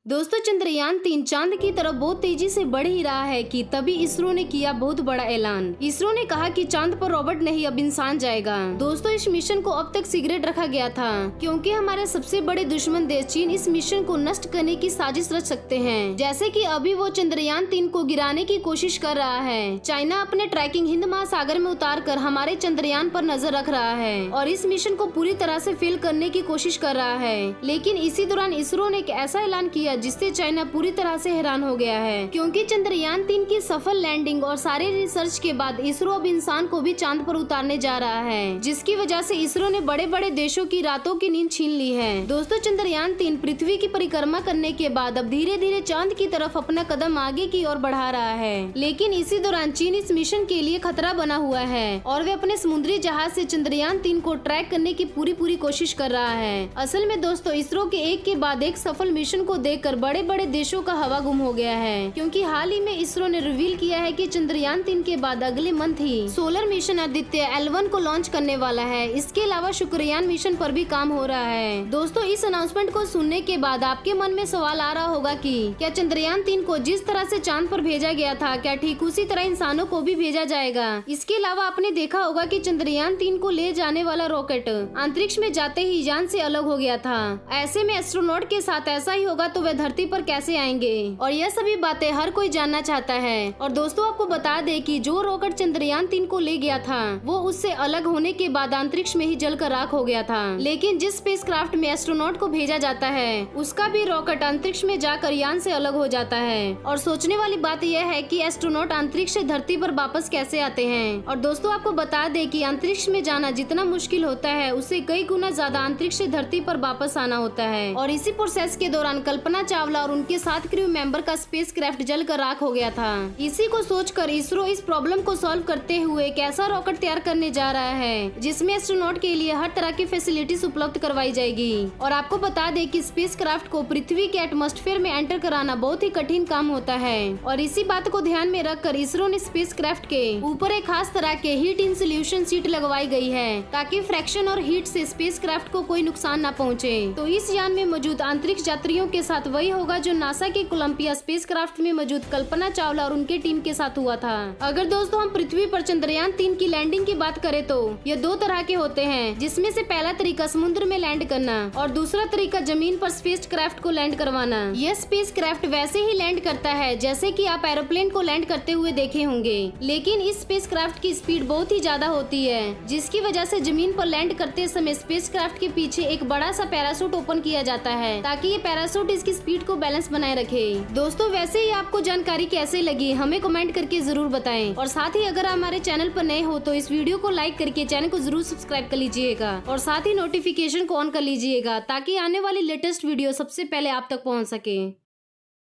दोस्तों चंद्रयान-3 चांद की तरफ बहुत तेजी से बढ़ ही रहा है कि तभी इसरो ने किया बहुत बड़ा ऐलान। इसरो ने कहा कि चांद पर रोबोट नहीं अब इंसान जाएगा। दोस्तों इस मिशन को अब तक सीक्रेट रखा गया था क्योंकि हमारे सबसे बड़े दुश्मन देश चीन इस मिशन को नष्ट करने की साजिश रच सकते हैं। जैसे कि अभी वो चंद्रयान-3 को गिराने की कोशिश कर रहा है। चाइना अपने ट्रैकिंग हिंद महासागर में उतार कर हमारे चंद्रयान पर नजर रख रहा है और इस मिशन को पूरी तरह से फेल करने की कोशिश कर रहा है। लेकिन इसी दौरान इसरो ने एक ऐसा ऐलान किया जिससे चाइना पूरी तरह से हैरान हो गया है क्योंकि चंद्रयान-3 की सफल लैंडिंग और सारे रिसर्च के बाद इसरो अब इंसान को भी चांद पर उतारने जा रहा है, जिसकी वजह से इसरो ने बड़े बड़े देशों की रातों की नींद छीन ली है। दोस्तों चंद्रयान-3 पृथ्वी की परिक्रमा करने के बाद अब धीरे धीरे चांद की तरफ अपना कदम आगे की ओर बढ़ा रहा है। लेकिन इसी दौरान चीन इस मिशन के लिए खतरा बना हुआ है और वे अपने समुद्री जहाज से चंद्रयान-3 को ट्रैक करने की पूरी कोशिश कर रहा है। असल में दोस्तों इसरो के एक के बाद एक सफल मिशन को देखकर बड़े बड़े देशों का हवा गुम हो गया है क्योंकि हाल ही में इसरो ने रिवील किया है कि चंद्रयान-3 के बाद अगले मंथ ही सोलर मिशन आदित्य L1 को लॉन्च करने वाला है। इसके अलावा शुक्रयान मिशन पर भी काम हो रहा है। दोस्तों इस अनाउंसमेंट को सुनने के बाद आपके मन में सवाल आ रहा होगा कि क्या चंद्रयान-3 को जिस तरह से चांद पर भेजा गया था क्या ठीक उसी तरह इंसानों को भी भेजा जाएगा। इसके अलावा आपने देखा होगा कि चंद्रयान-3 को ले जाने वाला रॉकेट अंतरिक्ष में जाते ही यान से अलग हो गया था। ऐसे में एस्ट्रोनॉट के साथ ऐसा ही होगा तो वे धरती पर कैसे आएंगे और यह सभी बातें हर कोई जानना चाहता है। और दोस्तों आपको बता दें कि जो रॉकेट चंद्रयान-3 को ले गया था वो उससे अलग होने के बाद अंतरिक्ष में ही जलकर राख हो गया था। लेकिन जिस स्पेसक्राफ्ट में एस्ट्रोनॉट को भेजा जाता है उसका भी रॉकेट अंतरिक्ष में जाकर यान से अलग हो जाता है। और सोचने वाली बात यह है कि एस्ट्रोनॉट अंतरिक्ष से धरती पर वापस कैसे आते हैं। और दोस्तों आपको बता दें कि अंतरिक्ष में जाना जितना मुश्किल होता है उससे कई गुना ज्यादा अंतरिक्ष से धरती पर वापस आना होता है। और इसी प्रोसेस के दौरान कल्पना चावला और उनके साथ क्रू मेंबर का स्पेसक्राफ्ट जलकर राख हो गया था। इसी को सोचकर इसरो इस प्रॉब्लम को सॉल्व करते हुए एक ऐसा रॉकेट तैयार करने जा रहा है जिसमें एस्ट्रोनॉट के लिए हर तरह की फैसिलिटीज उपलब्ध करवाई जाएगी। और आपको बता दें कि स्पेसक्राफ्ट को पृथ्वी के एटमॉस्फेयर में एंटर कराना बहुत ही कठिन काम होता है। और इसी बात को ध्यान में रखकर इसरो ने स्पेसक्राफ्ट के ऊपर एक खास तरह के हीट इंसुलेशन शीट लगवाई गई है ताकि फ्रैक्शन और हीट से स्पेसक्राफ्ट को कोई नुकसान न पहुँचे। तो इस यान में मौजूद अंतरिक्ष यात्रियों के साथ वही होगा जो नासा के कोलंबिया स्पेसक्राफ्ट में मौजूद कल्पना चावला और उनके टीम के साथ हुआ था। अगर दोस्तों हम पृथ्वी पर चंद्रयान-3 की लैंडिंग की बात करें तो ये दो तरह के होते हैं, जिसमें से पहला तरीका समुद्र में लैंड करना और दूसरा तरीका जमीन पर स्पेसक्राफ्ट को लैंड करवाना। यह स्पेसक्राफ्ट वैसे ही लैंड करता है जैसे कि आप एरोप्लेन को लैंड करते हुए देखे होंगे, लेकिन इस स्पेसक्राफ्ट की स्पीड बहुत ही ज्यादा होती है जिसकी वजह से जमीन पर लैंड करते समय स्पेसक्राफ्ट के पीछे एक बड़ा सा पैराशूट ओपन किया जाता है ताकि ये पैराशूट इसकी स्पीड को बैलेंस बनाए रखे। दोस्तों वैसे ही आपको जानकारी कैसे लगी हमें कमेंट करके जरूर बताएं और साथ ही अगर हमारे चैनल पर नए हो तो इस वीडियो को लाइक करके चैनल को जरूर सब्सक्राइब कर लीजिएगा और साथ ही नोटिफिकेशन को ऑन कर लीजिएगा ताकि आने वाली लेटेस्ट वीडियो सबसे पहले आप तक पहुंच सके।